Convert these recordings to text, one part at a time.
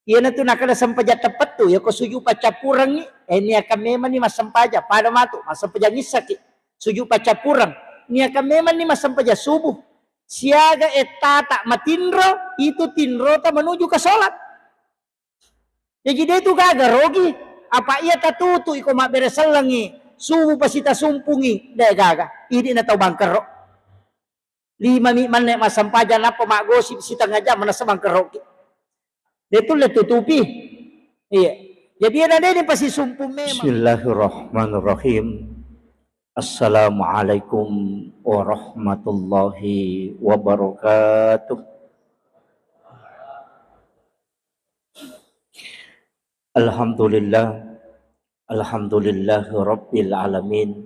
Iya na tu nakada sampaja tepat tu ya ko suju pacapurang ni ni akan memang ni mas sampaja pada matu mas sampaja ngisaki suju pacapurang ni akan memang ni mas sampaja subuh siaga etata matindro itu tindro ta menuju ke salat. Jadi dia itu gagal rogi apa ia tatutu iko mak beresalangi subuh pasita sumpungi dia gagal ini na tau bangker 5 man nek mas sampaja napa mak gosip sita ngajak mana sabangker rogi. Dia tu le tutupi. Iya. Jadi ada ini pasti sumpung memang. Bismillahirrahmanirrahim. Assalamualaikum warahmatullahi wabarakatuh. Alhamdulillah. Alhamdulillahi rabbil alamin.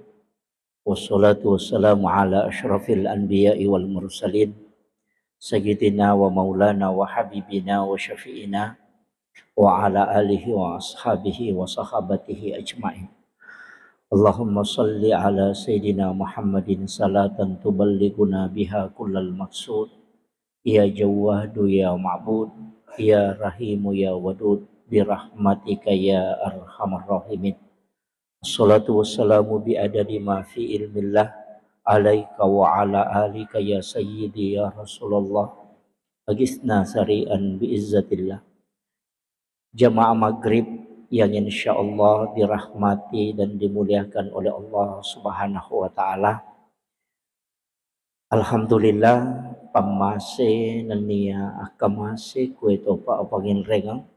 Wassalatu wassalamu ala asyrafil anbiya'i wal mursalin. Sayyidina wa maulana wa habibina wa syafi'ina wa ala alihi wa ashabihi wa sahabatihi ajma'in. Allahumma salli ala Sayyidina Muhammadin salatan tuballighuna biha kullal maqsud. Ya Jawwadu ya Ma'bud, ya Rahimu ya Wadud, birahmatika ya arhamar rahimin. Assalatu wassalamu bi'adadi ma fi ilmillah alaika wa ala alika ya sayyidi ya Rasulullah agisna sari'an biizzatillah. Jamaah maghrib yang insyaallah dirahmati dan dimuliakan oleh Allah subhanahu wa ta'ala. Alhamdulillah pamase nania akamase kue topa apangin rengang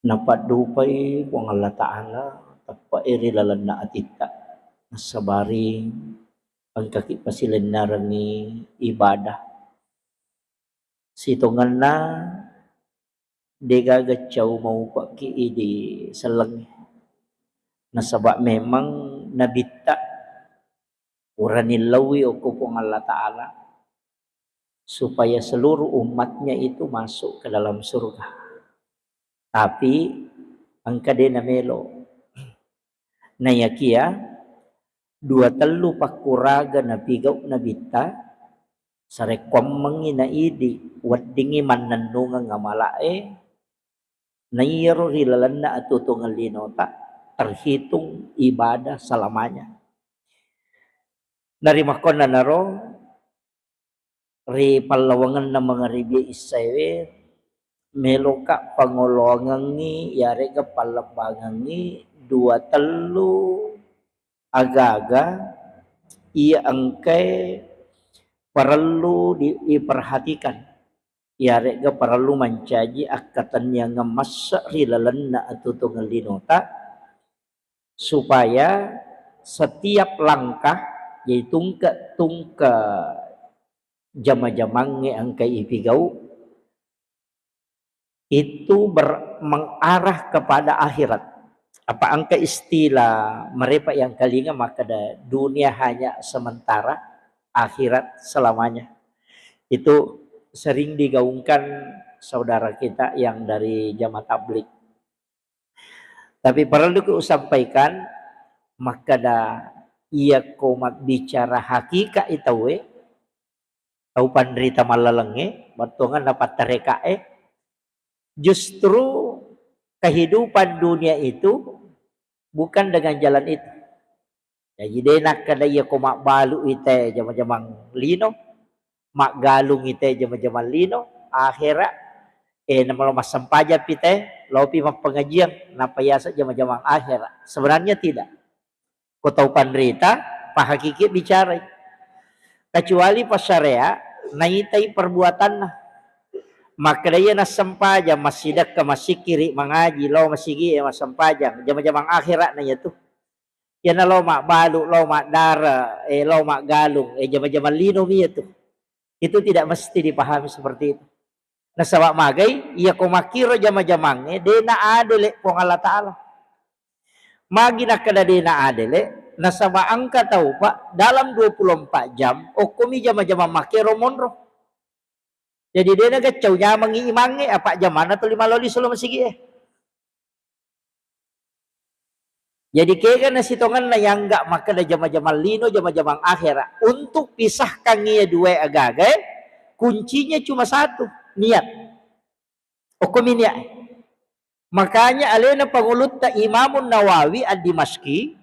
napat dupai wang Allah ta'ala tapa iri lalana atita sabari ang kaki pasilenaran ni ibadah sitongan na degagacaw mau paki di selang nasabak memang nabita uranilawi o kupong Allah Ta'ala supaya seluruh umatnya itu masuk ke dalam surga. Tapi ang kadena melo nayakia 2-3 pakuraga na pigaw na bita sarekwam mangina idi waddingi mananunga nga malae nayiro rilalan na atutungan linota terhitung ibadah selamanya. Narimakon na naro ri palawangan na mga ribi isaywe meloka pangolongangi yare ka palabangangi 2-3 aga-aga ia angkai perlu diperhatikan yare ga perlu mencaji akatan yang ngemas rilalan na atutungan linota supaya setiap langkah yaitu tungka jama-jamange angkai ipigau itu mengarah kepada akhirat. Apa angka istilah mereka yang kalinga maka dunia hanya sementara, akhirat selamanya. Itu sering digaungkan saudara kita yang dari jamaah tabligh. Tapi perlu kusampaikan maka ia komat bicara hakikat itawe tau pandrita malalenge batongan dapat terekae justru kehidupan dunia itu bukan dengan jalan itu. Jadi denak kada ia ko mak balu ite jama-jamang lino, mak galung ite jama-jamang lino, akhirat nama mas sampaja pite, lopi mak pengajian napayasa jama-jamang akhirat. Sebenarnya tidak. Ko tahu pandrita, pak hakiki bicara. Kecuali pas syariah, naitai perbuatan nah. Maka dia na sampaja masidak ke masih kiri mengaji lo masih gi mas sampaja jama-jamang akhirat na itu ya na lo mak balu lo mak dara lo mak galung jama-jamang lino itu tidak mesti dipahami seperti itu. Nah sabak magai ia ko makiro jama-jamang dena adele pong Allah Ta'ala magi nak kada dena adele na sabak angka tahu pak dalam 24 jam okumi jama-jamang makiro monro. Jadi dia naga cau nyamang imangi apa zaman atau 5 loli solo masih Jadi kaya kan sitongan na yang enggak maka da jama-jama lino jama-jama akhirat untuk pisahkan ia dua agaga kuncinya cuma satu niat. Okuminya. Makanya alena pangulut ta Imamun Nawawi ad-Dimashqi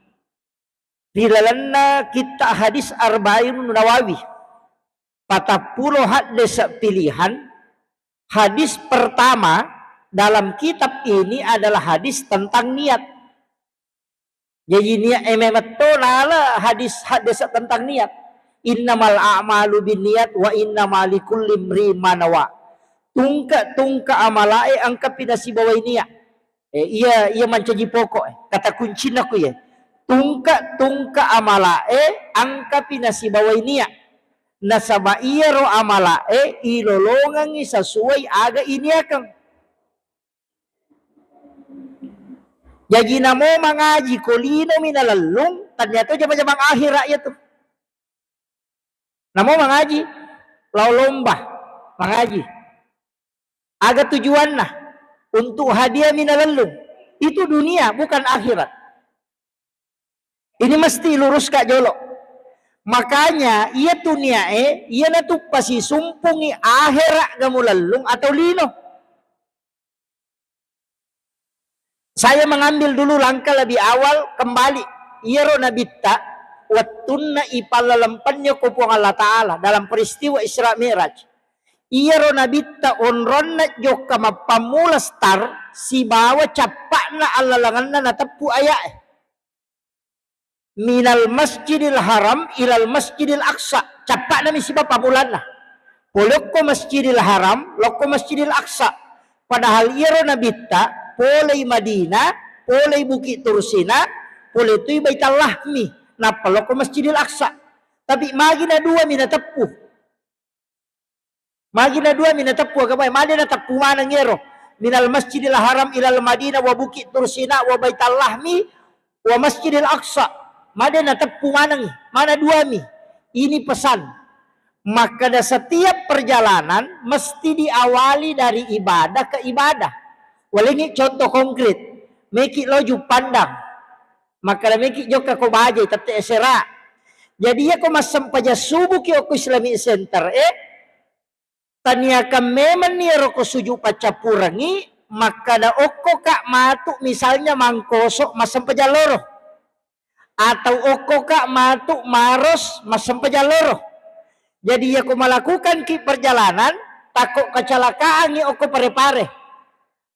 dilalanna kita hadis arba'in Nawawi. 40 hadis pilihan. Hadis pertama dalam kitab ini adalah hadis tentang niat. Jadi niat ememeto nala hadis tentang niat. Innamal a'malu binniyat wa innamal likulli imrin ma nawa. Tungka amalae angka pinasi bawai niat. Ia mencaji pokok. Kata kunci aku ya. Tungka amalae angka pinasi bawai niat. Nasaba iya ro amalae ilolongan sesuai aga ini akan. Jadi namo mengaji kolino minalalung ternyata jam-jam akhir rakyat tuh. Namo mengaji lau lomba mengaji. Aga tujuan lah untuk hadiah minalalung. Itu dunia bukan akhirat. Ini mesti lurus kak jolok. Makanya ia dunia ia natu pasti sumpungi akhirat gamulalung atau lino. Saya mengambil dulu langkah lebih awal kembali. Iro nabitta wattunna ipalalampannya kupung Allah Ta'ala dalam peristiwa Isra Mi'raj. Iro nabitta onronna joka mapamula star si bawa capakna alalanganna natapu ayat. Minal masjidil haram ilal masjidil aqsa. Capakna misi pamulanna. Polokko masjidil haram, lokko masjidil aqsa. Padahal iro nabitta polei Madinah, polei Bukit Tursina, polei tu Baitul Lahmi, napalo ko Masjidil Aqsa. Tapi magina dua mina tepu. Magina dua mina tepu agama, madina tepu mana ngero. Minal Masjidil Haram ilal Madinah wa Bukit Tursina wa Baitul Lahmi wa Masjidil Aqsa. Madina tepu mana dua mi. Ini pesan. Maka dah setiap perjalanan mesti diawali dari ibadah ke ibadah. Walingi contoh konkret, meki loju pandang, maka meki joka ko bajai tapi esera. Jadi ya ko masam paja subuh ki ko Islamic Center tania memang ni roko suju pacapurangi maka da oko kak matu misalnya mangkosok masam paja loro atau oko kak matu maros masam paja loro. Jadi ya ko melakukan ki perjalanan takut kecelakaan ni oko pare-pare.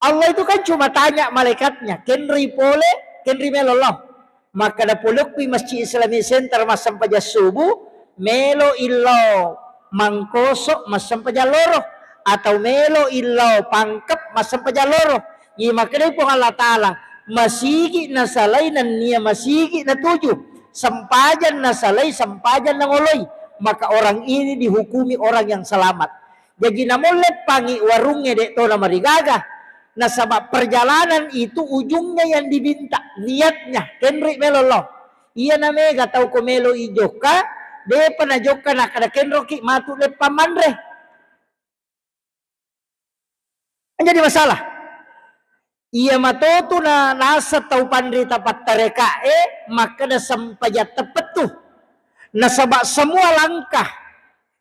Allah itu kan cuma tanya malaikatnya, kenri pole, kenri meloloh. Maka da polok pi Masjid Islamic Center masam paja subuh, melo illo mangkosok masam paja loro atau melo illo pangkep masam paja loro. Ni maka dari po Allah Taala masigi na salay nan niya masigi na tujuh, sampajan na salay sampajan na ngoloy. Maka orang ini dihukumi orang yang selamat. Jadi namulet pangi warungnya dek to na marigaga. Nah sebab perjalanan itu ujungnya yang diminta niatnya kenri melolo iya namanya gak tahu ko melo ijoka de pana joka nak ada kenro ki matu le pamandre jadi masalah iya matoto na nasa tau pandri tapat tareka maka na sampaya tepetuh na sebab semua langkah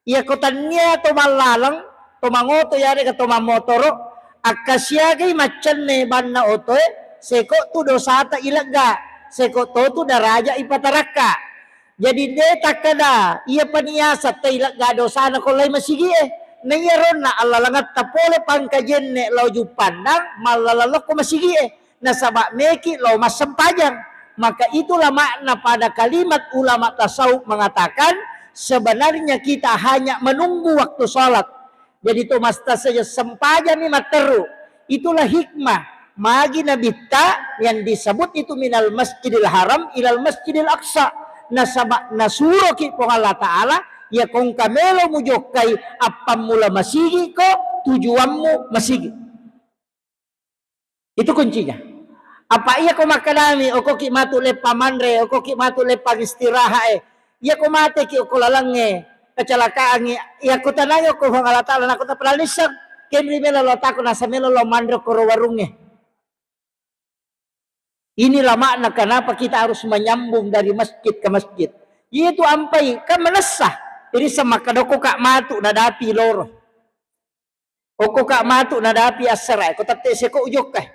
iya kotannya to malalang to mangoto yare ka to mamotoro akasyagay macan ne banna otoy seko tu dosata ilaga seko to daraja ipataraka jadi de takada iya paniasa ta ilaga dosana kolay masigi nayaron na alalangat tapole pangkajen ne lauju pandang malalalok ko masigi nasaba meki law masampajang maka itulah makna pada kalimat ulama tasawuf mengatakan sebenarnya kita hanya menunggu waktu sholat. Jadi itu masta saja sempajan ni materu. Itulah hikmah. Magi nabita yang disebut itu minal masjidil haram ilal masjidil aqsa. Nasuro ki po Allah Ta'ala. Ya kung kamelo mo jokay apam mula masigi ko. Tujuanmu masigi. Itu kuncinya. Apa iya ko makanami. O ko ki matule pamanre. O ko ki matule pagistiraha Iya ko mate ki o ko lalang kecelakaan ya ko tanayo ko hong Allah Ta'ala na ko tapalalisan kemri melolo tako nasa melolo mandro ko warungnya. Inilah makna kenapa kita harus menyambung dari masjid ke masjid. Itu ampai kan menesah. Ini sama kadoko kak matu nadapi loro. Oko kak matu nadapi asrai, ko tate seko ujok kah.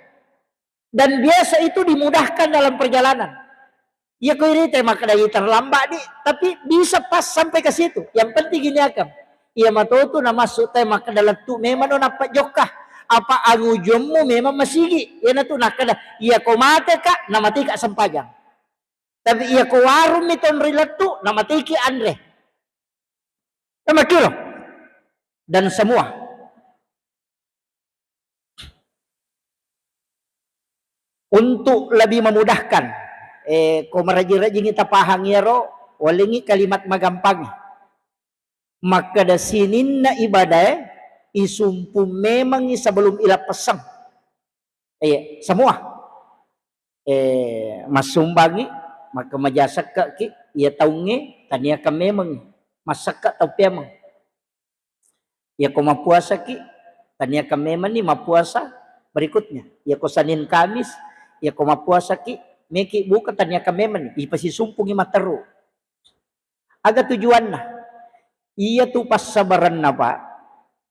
Dan biasa itu dimudahkan dalam perjalanan. Ya kau ini tema kadai terlambat di, tapi bisa pas sampai ke situ. Yang penting gini akan. Ia matoto na masuk tema kadalat tu memang napa jokah. Apa anu jommu memang masigi. Ia natu nakada. Ia kau mate kak nama tika sempajang. Tapi ia kau warung miton rilat tu nama tiki andre. Nama kilo. Dan semua. Untuk lebih memudahkan. Ko maraji-raji kita pahang yaro walingi kalimat magampang maka da sinin na ibadah isumpu memang sebelum ila pesang semua masumbangi maka majasak ki ia taunge tania ka memang masak tau memang ia ko mapuasa ki tania ka memang ni mapuasa berikutnya ia ko Senin Kamis ia ko mapuasa ki meki buka tanya ka memang ipasi sumpungi materu aga tujuan na iya tu pas sabaran na pak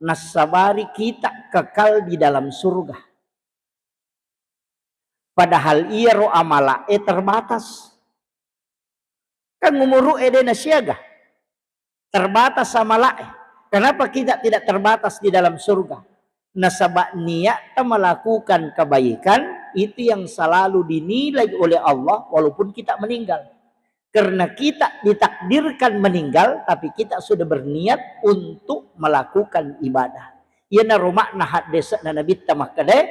nasabari kita kekal di dalam surga padahal iya ro amala terbatas kan ngumuru na siaga terbatas amala kenapa kita tidak terbatas di dalam surga nasabak niat melakukan kebaikan itu yang selalu dinilai oleh Allah walaupun kita meninggal. Karena kita ditakdirkan meninggal tapi kita sudah berniat untuk melakukan ibadah. Ya narumakna hadisa na Nabi tamakade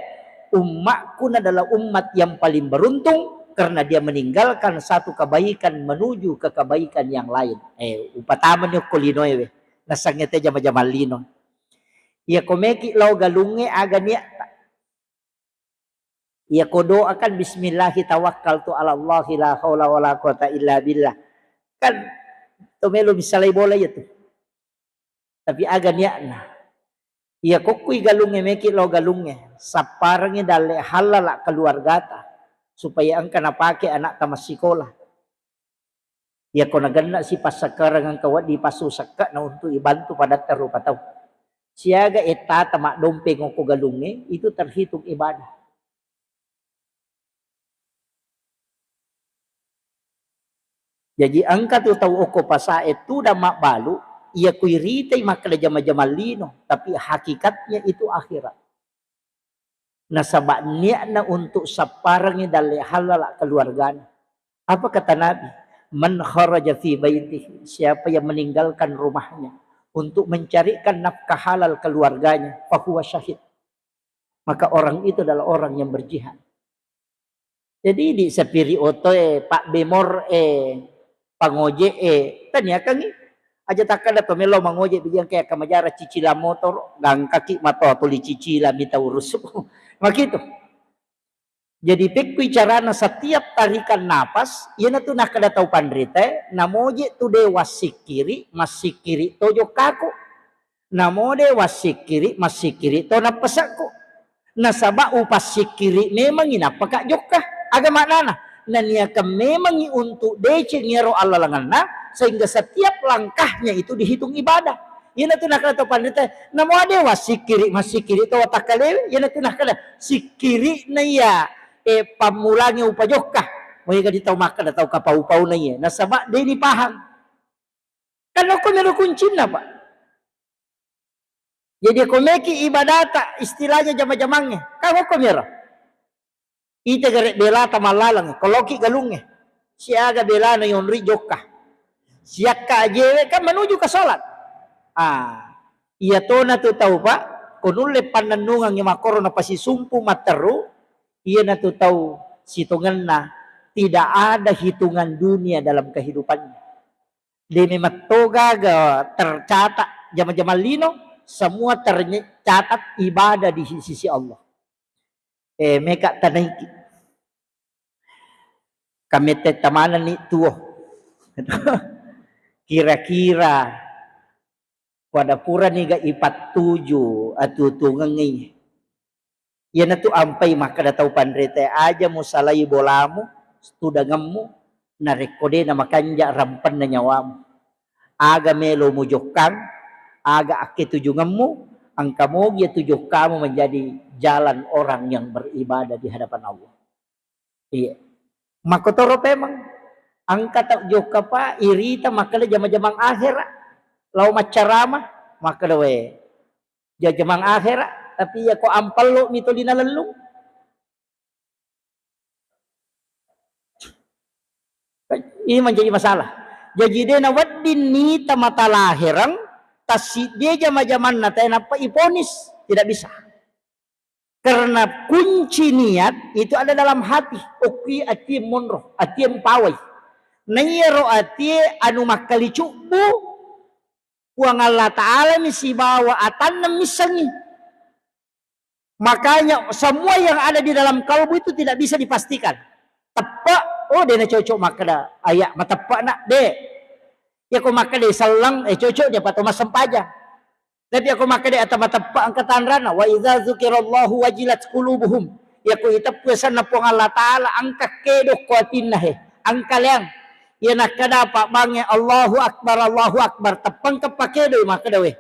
umatku adalah umat yang paling beruntung karena dia meninggalkan satu kebaikan menuju ke kebaikan yang lain. Upataman yung kulinoy nasangnya te jama-jama lino. Ya komeki lau galunge aga niya ia kodo akan bismillahi tawakkaltu ala Allah la haula wala quwata illa billah. Kan tomelo misalai bola itu. Tapi aga niya ia kokui galunge meki lo galunge saparangnya dale halala keluarga supaya engka napake anak ta masikolah. Ia ko naganda si pasakarang ang kawat di pasusaka na untuk ibantu pada terupataw. Siaga eta tamak dompeng ko galunge itu terhitung ibadah. Jadi angka tu tahu oko pasa itu damak balu ia kuiritai makna jama-jama lino tapi hakikatnya itu akhirat. Nasabak niatna untuk saparangnya dari halal keluarganya. Apa kata Nabi? Man kharaja fi baitihi, siapa yang meninggalkan rumahnya untuk mencarikan nafkah halal keluarganya, fahuwa syahid. Maka orang itu adalah orang yang berjihad. Jadi di sepiri oto Pak Bemor pangoje tanya kangi aja takkan dato melo mangoje bilang kayak kamajara cicila motor gang kaki mato tuli cicila minta urus begitu. Jadi pekui carana setiap tarikan napas ieu tu nak kada tau pandrite namoje tu dewa sikiri masikiri tojo kaku namode wasikiri masikiri to napasaku nasaba upas sikiri memang inapaka jokah agama nana nania memang untuk DC ngero Allah langana sehingga setiap langkahnya itu dihitung ibadah. Yana tu nakala to pandita namo ade wasikiri masikiri to watakale yana tu nakala sikiri na ya pamulangnya upajokah moy ka ditaw maka dataw kapau-pau na ya nasaba de ni paham kan ko meron kunci na pak. Jadi ko meki ibadata istilahnya jama-jamangnya kamu ko meron ite gare bela tamalalang koloki galungnya siaga bela na yon rijokah siaka ajewe kan menuju ke salat iya to na tu tahu pak kunule pananungan yang makoro na pasisumpu materu iya na tu tahu situngan na tidak ada hitungan dunia dalam kehidupannya demi matoga tercatat jama-jama lino semua tercatat ibadah di sisi Allah. Meka tanaiki kami tetamanan ni tuo kira-kira pada pura ni ga 47 atu tungangi yan tu ampai maka datau pandrete aja musalai bolamu studangammu narekode na makanja rampan na nyawamu aga melo mujokang aga ake tujungammu Angka mo ya tujuh kamu menjadi jalan orang yang beribadah di hadapan Allah. Iya. Makotoro pemang angka tak joka pa irita makala jama-jamang akhirat. Lau macarama makala we. Jamang akhirat tapi ya ko ampal lo mito linalelung. Ini menjadi masalah. Jadi dia nawaddin ni tamata lahirang tasi dia jama-jaman na tayo napa iponis tidak bisa. Karena kunci niat itu ada dalam hati. Oki ati monro, ati pawai. Nayero ati anu makali cubu. Uang Allah Ta'ala misi bawa atan na misalnya. Makanya semua yang ada di dalam kalbu itu tidak bisa dipastikan. Tepak, oh dia na cocok makada ayak matepak nak de. Ya ko makada salang cocok dia patoma sempaja. Tapi aku maka dia atau matepak angkatan rana wa idza dzukirallahu wajilat qulubuhum. Ya ko itap pesan na po Allah Taala angka kedo ko tinah angka yang ya nakada pa bange Allahu akbar tepang kepakedo maka dawe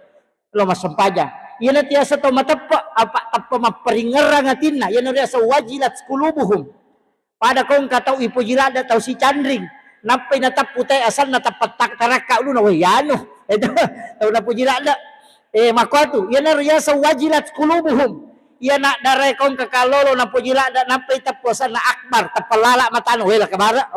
lo masempaja. Ya na tiasa to matepak apa tapa maperingerang atinna ya na rasa wajilat qulubuhum. Pada kong katau ipo jilada tau si candring napay natap putay asal natapat taraka ulo na wayano. Ito tau na po jilada. Makotu yana riyasa wajilat qulubuhum yana daray kong kakalolo na pujila da napay tapusan na akbar tapalala matano wala kabara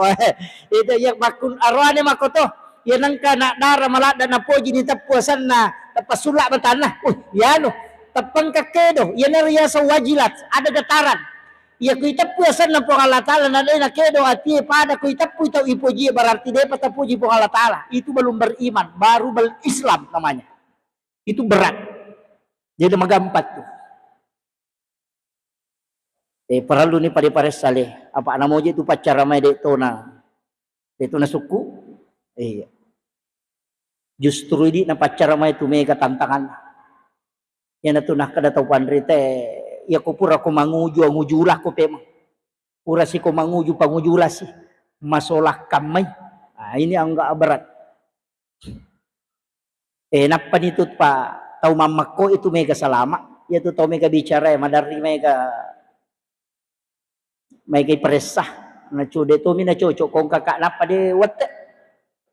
ito yak makun arwane makoto yanang kana dara malada na puji ni tapusan na tapasula matana yano tapang kakedo yana riyasa wajilat ada dataran ya ku tapusan na po Allah Taala na kedo ati pada ku tapu ito ipuji berarti dia patapuji po Allah Taala itu belum beriman baru berislam namanya. Itu berat. Jadi magampat tuh. Perlu ni pare-pare saleh. Apa namo je tu pacara mai deto na suku. Justru ini na pacara mai tu mega tantangan. Yan na tu nak kada tau pandrite ya ko pura ko mangujulah ko pema. Pura si ko pangujulah si masolah kamay. Ini angga berat. Napan itu pa tau mamako itu mega salama ya tu tau mega bicara madari mega presah na cude tu mina cocok kong kakak napa de wate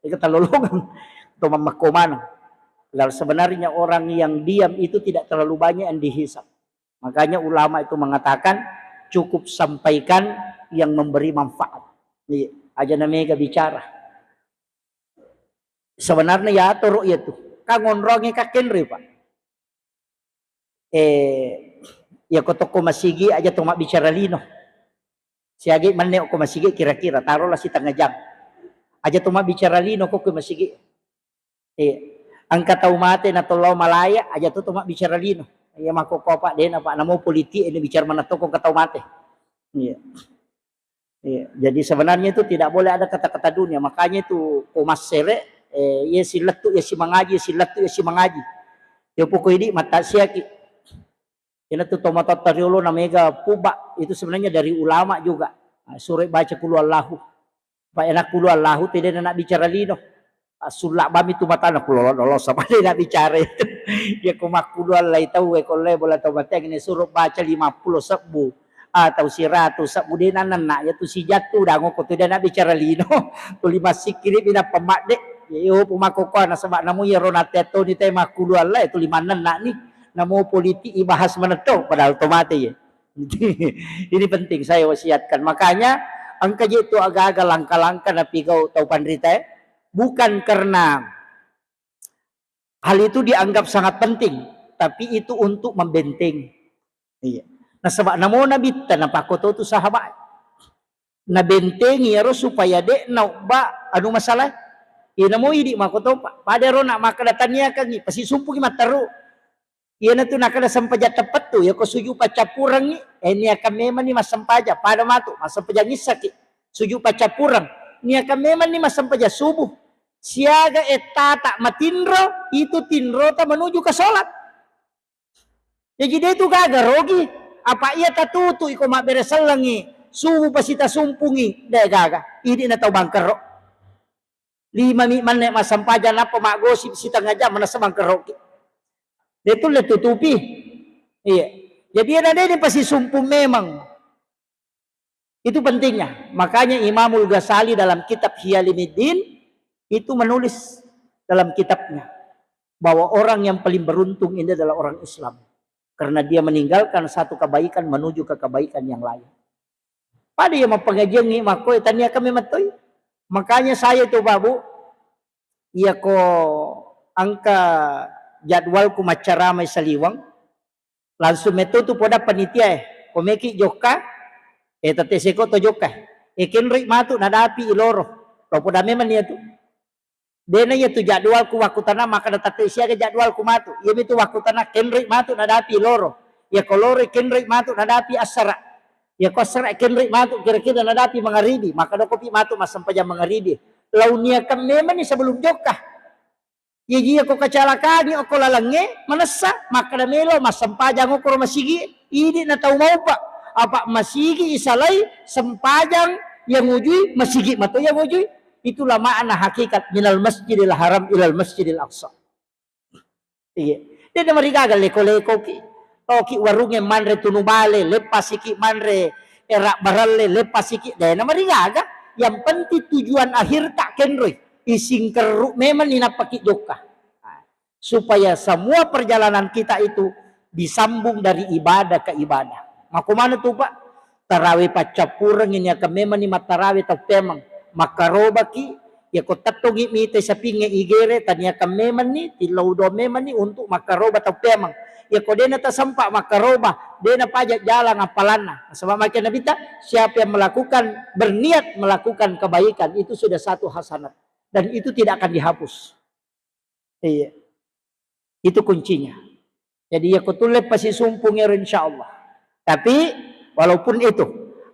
ika talolongan tau mamako mana lalu sebenarnya orang yang diam itu tidak terlalu banyak yang dihisap makanya ulama itu mengatakan cukup sampaikan yang memberi manfaat aja na mega bicara sebenarnya ya atau itu kangonrongi kakenri pak ya kotok ko masigi aja tumak bicara lino siagi manne ko masigi kira-kira taruhlah si tengah jam aja tumak bicara lino ko masigi angka tau mate na tolo malaya aja tu tumak bicara lino ya mako ko pak den apa namo politik ini bicara mana to ko katau mate jadi sebenarnya itu tidak boleh ada kata-kata dunia makanya itu komas sere ya si letu ya si mengaji si letu ya si mengaji ya pokok ini mata siaki ini tuh tomato tariolo namanya puba itu sebenarnya dari ulama juga sore baca kulu Allahu pak enak kulu Allahu tidak nak bicara lino sulak bami tu mata nak kulu Allah sama dia nak bicara itu ya kumak kulu Allah tahu kalau boleh tahu baca ini suruh baca 50 sebu atau 100 sebu dia nak ya tu si jatuh dah ngoko tu dia nak bicara lino tu 5 sikit bina pemak dek yo pumakoko na sebab namu ya ronateto ni tema kulu Allah itu 5 nak ni namu politik ibahas meneto padahal tomate ya ini penting saya wasiatkan makanya angka itu agak-agak langkah-langkah napi kau tahu pandrita bukan karena hal itu dianggap sangat penting tapi itu untuk membentengi nah sebab namu nabi tanapako tu sahabat na bentengi ya supaya dek ba anu masalah ina mo idi makoto pada ro nak makadatanya kan ni pasti sumpu ki mataru ina tu nakada sampaja tepat tu ya ko suju pacapurang ni ni akan memang ni masampaja pada matu masampaja ngisaki suju pacapurang ni akan memang ni masampaja subuh siaga etata matinro itu tinro ta menuju ke salat ya jadi itu gagal rogi apa ia tatutu iko mak beresalangi subuh pasita sumpungi deh gaga ini na tau bangker 5 manek masampaja napa mak gosip si tengah jam mana semang keroki Itu le tutupi. Iya. Jadi ada ini pasti sumpung memang. Itu pentingnya. Makanya Imamul Ghazali dalam kitab Hiyalimuddin itu menulis dalam kitabnya bahwa orang yang paling beruntung ini adalah orang Islam. Karena dia meninggalkan satu kebaikan menuju ke kebaikan yang lain. Pada yang pengajian ni mako tanya kami matoi. Makanya saya itu babu ia ko angka jadwalku macaramai saliwang langsung metutu poda panitia komeki joka tate seko to joka kenri matu nadapi iloro to poda memang dia tu dena ya tu jadwalku wakutana maka tate siaga jadwalku matu ia itu wakutana kenri matu nadapi iloro ya kolore kenri matu nadapi asara ya kosra kenri matu kira-kira nadapi mangaribi maka do kopi matu mas sampai jam mangaribi launia kan memang ni sebelum joka ya jia ko kacalakaan o ko lalange manasa maka na melo masampajang ko masigi ini na tau mau pak apa masigi isalai sempajang yang ujui masigi mato yang ujui itulah makna hakikat minal masjidil haram ilal masjidil aqsa. Iya dia marigagal leko-leko ki ki warunge manre tunubale lepasiki manre erak baralle lepasiki dia marigaga yang penting tujuan akhir tak kenroi ising keruk memang ninapaki joka supaya semua perjalanan kita itu disambung dari ibadah ke ibadah. Maka mana tuh Pak? Tarawih pacapurang ini akan memang ni matarawih tak temang makaroba ki ya ko tatungi mite sa pinge igere tanya akan memang ni tilau do memang ni untuk makaroba tak temang ya ko dena ta sampak makaroba dena pajak jalan apalana sebab makin nabi tak siapa yang melakukan berniat melakukan kebaikan itu sudah satu hasanat dan itu tidak akan dihapus. Iya. Itu kuncinya. Jadi ya kutulip pasti sumpungnya insyaallah. Tapi walaupun itu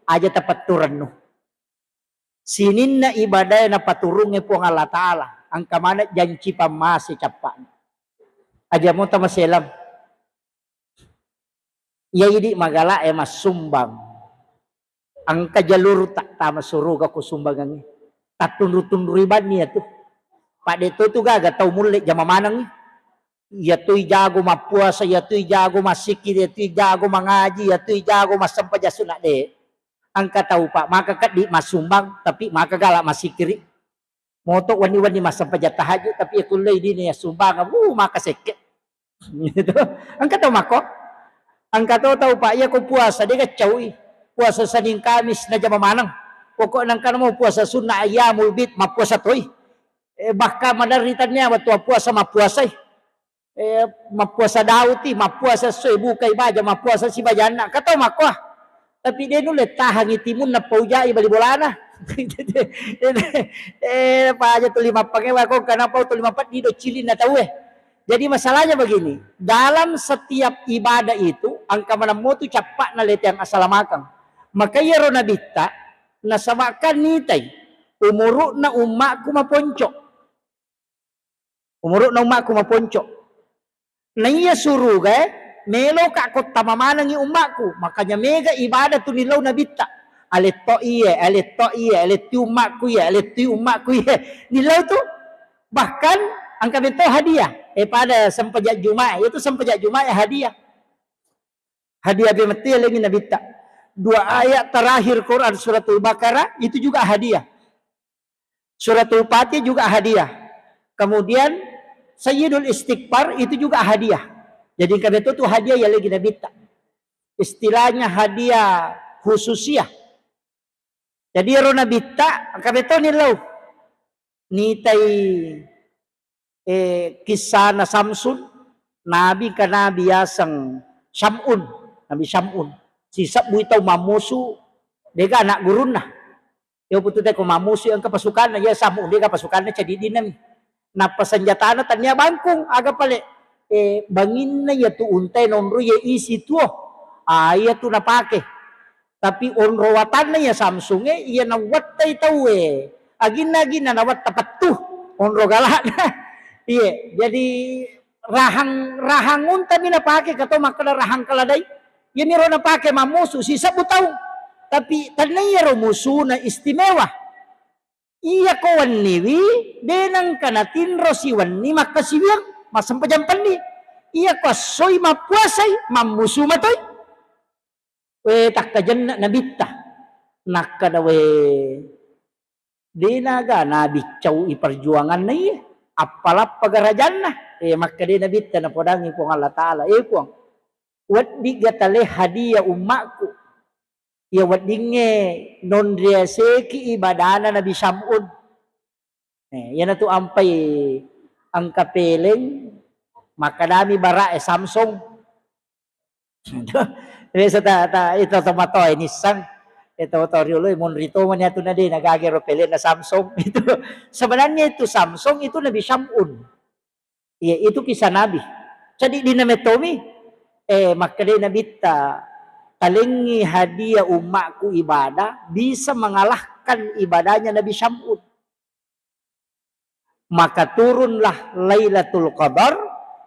aja tepat turun sinin na ibadah na paturungnya po Allah Ta'ala. Ang kamana janji pamasi capan. Aja mo tamaselam. Ya idi magala mas sumbang. Ang kajalur tak tama suruga ko sumbangan. Tatun-rutun riban niya to. Pada itu tuh gak tau mulai jama manang ya tuh jago mapuasa ya tuh jago masikir ya tuh jago mengaji ya tuh jago masampaja sunat deh angka tahu Pak maka kat di masumbang tapi maka galak masikiri moto wani-wani masampaja tahajud tapi aku lay di ya sumbang maka sekit gitu angka tahu mako angka tahu Pak ya ko puasa dia kacawi puasa Senin Kamis na jama manang pokok nang kana mo puasa sunnah ayamul bid mapuasa toy bahkan madaritannya waktu puasa mapuasa mapuasa dauti mapuasa soy bukai baja mapuasa si bajana kata mako tapi dia nulet tahan itimun na paujai bali bolana pa aja tu lima pangewa ko kenapa tu lima pat di do cilin na tahu jadi masalahnya begini dalam setiap ibadah itu angka mana mo tu capak na letiang asalamakang maka ya rona bitta nasamakan nitai umuruk na umakku maponcok umuruk na umakku maponcok na iya suruh melo ka ko tamamanang yung umakku makanya mega ibadah tu nilaw na bitta alet to alet tu umakku alet tu umakku nilaw tu bahkan ang kami to hadiah pada sampajak Jumat itu sampajak Jumat hadiah bimati lagi na bitta 2 ayat terakhir Quran suratul Baqarah itu juga hadiah. Suratul Fatih juga hadiah. Kemudian Sayyidul Istighfar itu juga hadiah. Jadi kami itu hadiah yang lagi Nabi tak. Istilahnya hadiah khususiah. Jadi rona bitta kami itu nilaw. Nitai kisah na Samsun Nabi ka Nabi yasang Syamun. Nabi Syamun. Sisa buitaw mamusu dega anak gurun na yo putu te ko mamusu ang kapasukan na ya samu dega pasukan na cadi dinam na pasanjata na tanya bangkong aga pale bangin na ya tu untay nonro ya isi tuo ya tu napake tapi onro watan na ya Samsung iya na wattay taw agin na nawat tapat tu onro galak na iya jadi rahang unta mi napake kato makala rahang kaladay ya miro na pakai mamusu sisa butaw tapi tanayaro musu na istimewa iya ko waniwi denang kanatin ro si wani makasiwang masampajampan ni Iya ko soy mapuasay mamusu matoy. We takkajan na nabitta. Nakka we di naga nabiccaw iperjuangan na iya. Apalap pagarajan na. Maka di nabitta na podangi ko Allah Ta'ala. Kuang. Wat bigatale hadiah umakku. Ya wat dinge non dia seki ibadana Nabi Sam'ud. Yan na to ampay ang kapeling makadami bara Samsung. Ito tomato Nissan. Ito toriuloy monrito man yato na din nagagero pelin na Samsung. Ito sebenarnya itu Samsung itu Nabi Sam'ud. Ya itu kisah Nabi. Jadi di nametomi makadai nabita talingi hadiah umatku ibadah bisa mengalahkan ibadahnya Nabi Sam'ud. Maka turunlah Lailatul Qadar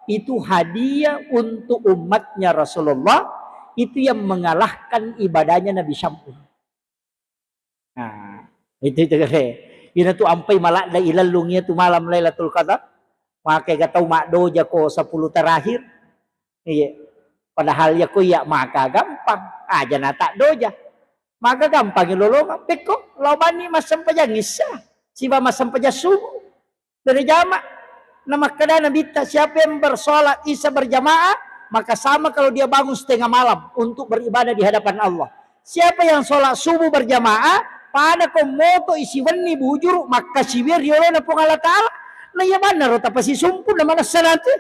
itu hadiah untuk umatnya Rasulullah itu yang mengalahkan ibadahnya Nabi Sam'ud. Nah, itu kaya. Yun tu ampay malak na ilalungnya tu malam Lailatul Qadar. Maka gataw makdoja ko sa 10 terakhir. Iya. Padahal ya ko ya maka gampang. Aja na tak doja. Maka gampang ilolongan. Peko, lawan ni masampaja ngisa. Siba masampaja subuh. Berjamaah. Na makada nabita siapa yang bersolat isya berjamaah, maka sama kalau dia bangun setengah malam untuk beribadah di hadapan Allah. Siapa yang sholat subuh berjamaah, pada komoto isi wani bujur, maka sibir yolo na pong Allah Ta'ala. Na yaman na rota pa si sumpo na manas sa natin.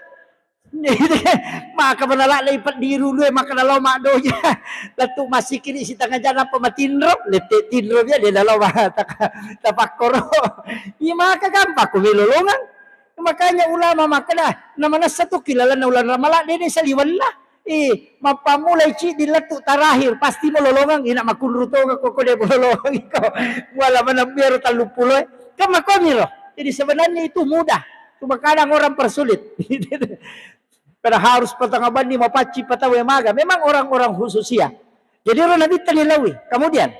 Maka manala na ipat dirulo maka nalaw makdonya. Lato masikini si tanga dyan pa matinro. Lete tinro niya, di nalaw tapakoro. Iya maka gampa kumilulungan. Makanya ulama makanya namanya satu kilala na ulan ramala din sa liwan na. Mapamulay ci dilatu tarahir pasti mololongan ina makunruto ko de mololongan ikaw. Wala man ang biro talupuloy. Kama ko miro. Jadi sebenarnya itu mudah. Cuma kadang orang persulit. Pero harus patangaban ni mapaci patawe maga. Memang orang-orang khusus ya. Jadi orang Nabi tanilawi. Kemudian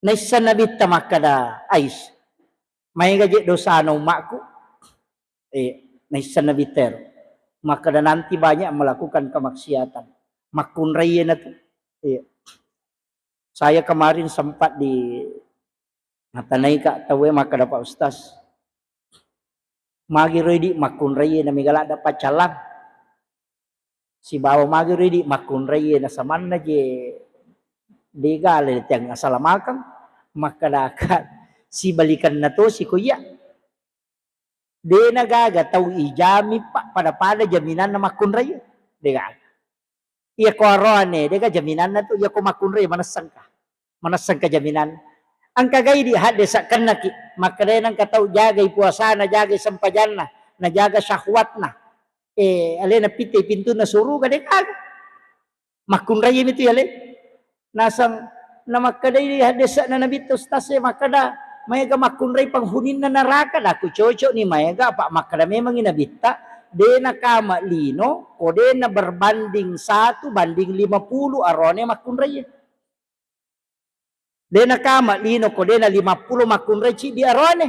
naisa Nabi tamakada ais. May gaji dosa na umakku. Naisa Nabi ter. Maka nanti banyak melakukan kemaksiatan. Makun raya na to. Saya kemarin sempat di natanay ka tawe maka dapat ustaz. Magi redi makun raya na migala dapat calang. Si bawa magi redi makun raya na saman na je digale yang asalamakang maka dakat si balikan na to si kuya. Di nagaga tau ijami pada jaminan na makun raya. Dega. Iya ko aroane, dega jaminan na to iya ko makun raya manasang ka jaminan. Ang kagay di hade sa kanaki makare nang kataw jagay puasa na jagay sampajan na jaga syahwat na. Ale na pite pintu na suru ka dega. Makun raya nito yale. Nasang na makadai di hade sa na nabitos tase makada mayaga makunray panghunin na naraka na kuchocho ni mayaga pak makada memang inabita de na kama lino o de na berbanding 1 banding 50 arone makunray de na kama lino ko de na 50 makunray ci di arone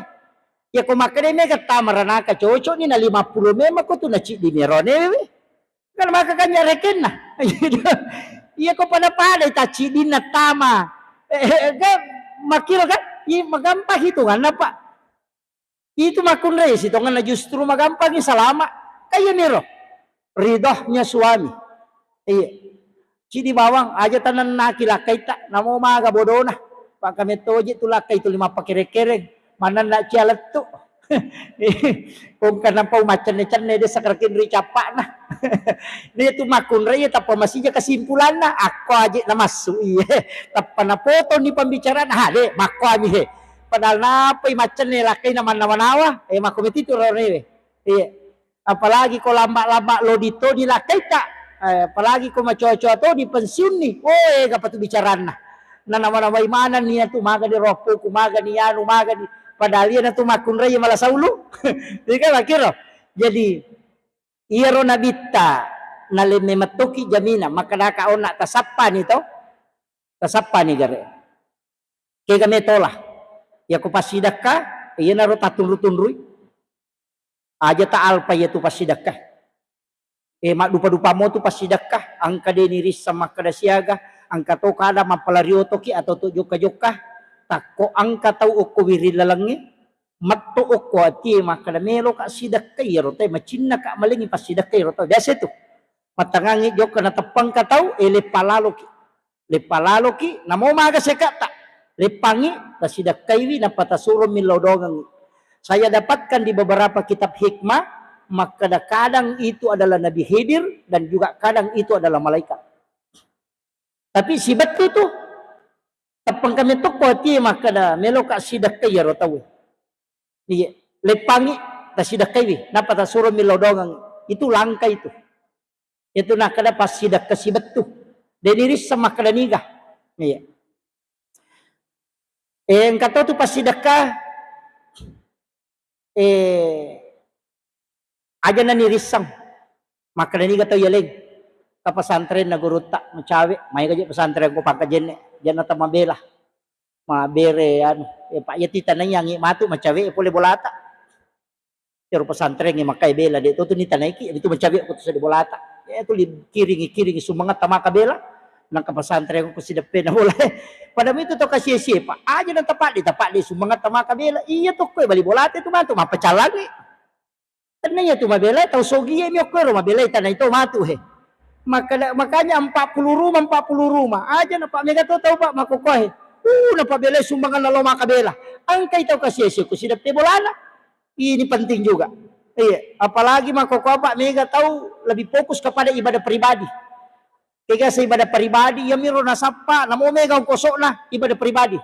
ya ko makada mega tamara ka chocho ni na 50 memang ko to na ci di merone kan makakanya reken na iya ko pada ta ci di na tama makiro kan magampang hitungan na pa. Itu makunray, hitungan na justru magampang salama. Kaya niro, ridohnya suami. Cidi bawang, aja tanan nakilakay ta, namo mga bodo na. Pak kami toji tulakay tu 5 pakire-kereng. Mana na cialat tu. Kung kanang pa umacan-can na sa karakin ricapa na. Dia tu makunray, tapa masih kesimpulan na. Ako aja na masu. Tapa na foto ni pembicaraan. De, mako ami he. Padahal napay macan ni lakay naman-nawa. Makomiti tu rone. Apalagi ko lama-lama lo dito di lakay ta. Apalagi ko macoco to di pensiun ni. Kapag tu bicaraan na. Na naman-naway manan niya tu maga di ropo. Kumaga niya, umaga ni. Padahal yan na tumakun raya malah saulu. Hindi ka makiro. Jadi, iro nabita na limematuki jamina, makadakaon na tasapa nito. Tasapa ni gare. Kaya kami tolah. Ya ko pasidak ka, iya na ro tatunru-tunruy. Aja taal pa ya tu pasidak ka. mak dupa-dupa mo tu pasidakah angka deniris sama kada siaga angka to kada mapalario toki atau to joka-joka tako angka tau uko wirilalangi matto uko ati makada melo ka sidakay rote macinna ka malingi pasidakay rote biasa itu matangangi joka na tapang ka tau le palalo ki namo maga sekata lepangi pasidakay wi na patasuro milodongang. Saya dapatkan di beberapa kitab hikmah, maka kadang itu adalah Nabi Khidir dan juga kadang itu adalah malaikat. Tapi si betul tu, tapang kami tu koti maka dah melok sidak kaya rotawi. Iya, lepangi tak sidak kaya, napa tak suruh milodongang itu langka itu. Itu nak kada pas sidak kasi betul. Deniris sama kada niga. Iya. Kata tu pas sidak aja na nirisang maka nani gato yaling ka pesantren na guruta macawe may kaje pesantren ko pangkajen jan na mabela mabere ano pak yati tanayang matu macawe pole bolata pero pesantren ni makai bela de to ni tanaiki itu macawe ko sa de bolata itu kiringi sumangat tama kabela nang ka pesantren ko sidepe na bola pada itu to kasi siapa aja na tapat di sumangat tama kabela iya to ko bali bolata itu matu mapacalangi tananya tu mabela tau sogi mi okero mabela tanah itu matu he makanya 40 rumah aja na pak mega to tau pak makokohe na pabela sumbangan na loma kabela angkai tau kasi ko sidap te bolana ini penting juga iya apalagi makokoh pak mega tahu lebih fokus kepada ibadah pribadi kaya sa ibadah pribadi ya miro na sapa namo mega kosok na ibadah pribadi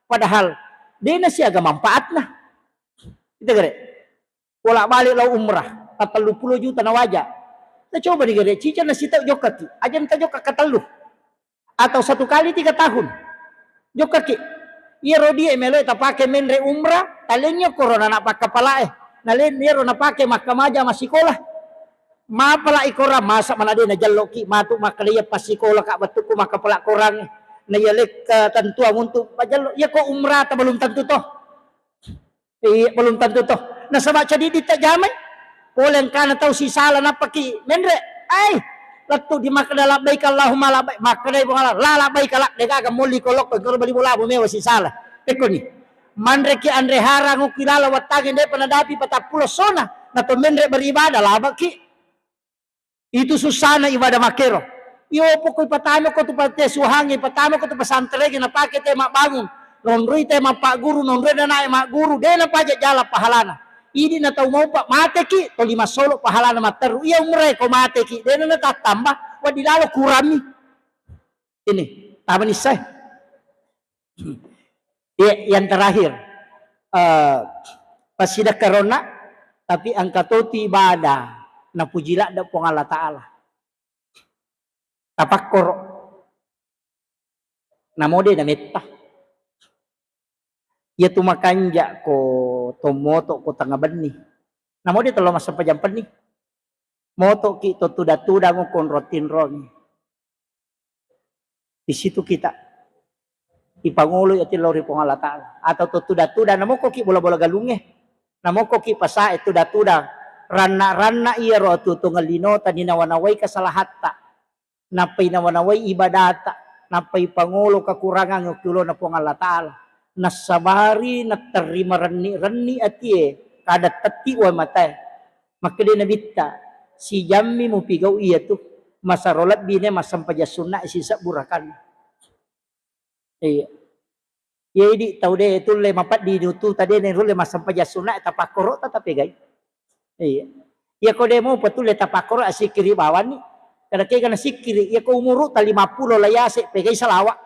padahal dia na siya manfaat na kita gere bolak balik lau umrah 40 juta na wajah. Kita coba nih gede, cica nasi tak jokaki, aja nta jokak katalu, atau 1 kali 3 tahun, jokaki. Iya rodi emelo tak pakai menre umrah, talenya korona nak pakai kepala nalen nero nak pakai makamaja masih sekolah. Ma pala ikora masa mana dia na jaloki matu makalaya pas sekolah kak batuku maka pala korang na yalek tentuan untuk pajalo. Ya kok umrah ta belum tentu toh. Belum tentu toh. Na sabak jadi tak jamai. Polen kana tahu si salah na paki menre. Ay, latu di makna labbaik Allahumma labbaik. Makna ibu ngala la labbaik la deka ka muli kolok ko bali bola bo mewa si salah. Eko ni. Manre ki andre harang ukilala watagin de panadapi patapulo sona na to menre beribadah labaki. Itu susah na ibadah makero. Iyo po ko ipatano ko to pate suhangi patano ko to pasantre na pake te mabangun. Nonroy te mapak guru nonroy na nae mak guru de na paja jala pahalana. Ini na tau mau pak mate ki to 5 solo pahalana materu. Iya umre ko mate ki de na tatambah wadilalo kurami. Ini taman isay. Yang terakhir pasida corona tapi angka toti ibadah na pujila da po Allah Ta'ala tapakkor na mode na metta ya tumakanja ko tomoto ko tangabani na mode talo masampajampan ni moto ki to tuda-tuda mo kon rotin ron di situ kita ipangulo ati lori po Allah Ta'ala atau to tuda-tuda na mo ko ki bola-bola galunge na mo ko ki pasa itu tuda-tuda rana iya ro tutungal linota ninawanaway kasalahatta napay nawanaway ibadata napay pangulo kakurangan ng kulo na pong Allah Ta'ala nasabari na terima rani ati kada tati wa matay makade nabita si jammi mo pigaw iya tu masarolat bine masampajasuna isisa burakan iya di tau de itu le mapat di dutu tadi ne rule masampajasuna tapakoro tatapi gay. Iya. Ya ko demo patule tapakoro asikiri bawan ni. Kada kay kana sikiri ya ko umuru ta 50 layase pegay salawa.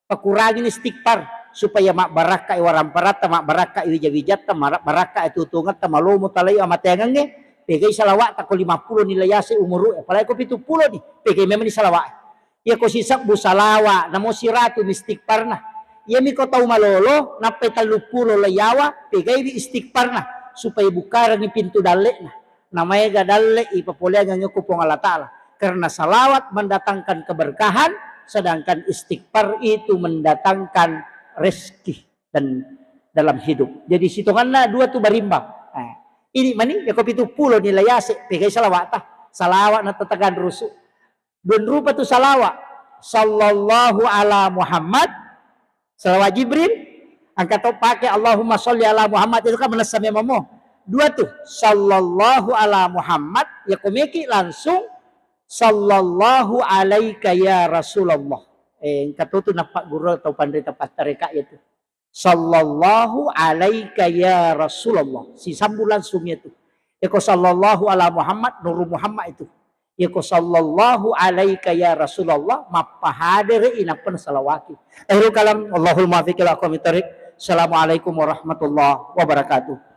Pakurangin istighfar supaya mak baraka iwaram parata mak baraka iwijat ta baraka itutungat ta malumo talay amatengan ni pegay salawa ta ko 50 ni layase umuru palay ko 70 ni pegay memang ni salawa. Ya ko sisak bu salawa namo siratu istighfar na. Ya mi ko tau malolo napay 30 layawa pegay istighfar na. Supaya buka ni pintu dalek namanya gadalek ipapolian nyo ko pong Allah Ta'ala karena salawat mendatangkan keberkahan sedangkan istighfar itu mendatangkan rezeki dan dalam hidup jadi situngan na dua tu barimbang ini mani ya ko 70 nilai ase pegay salawat salawat na tatagan rusu. Dun rupa tu salawat. Sallallahu ala Muhammad. Salawat Jibril. Angkat pakai Allahumma sholli ala Muhammad itu kan menasami mamo. Dua tuh. Sallallahu ala Muhammad. Ya komeki langsung. Sallallahu alaika ya Rasulullah. Katutu na Pak Guru atau pandai tepat tarika itu. Sallallahu alaika ya Rasulullah. Si sambulan sumnya itu. Eko sallallahu ala Muhammad, Nuru Muhammad itu. Eko sallallahu alaika ya Rasulullah. Mapahadir inapan salawati. Kalam Allahul mafiqil aqwamit thariq. Assalamualaikum warahmatullahi wabarakatuh.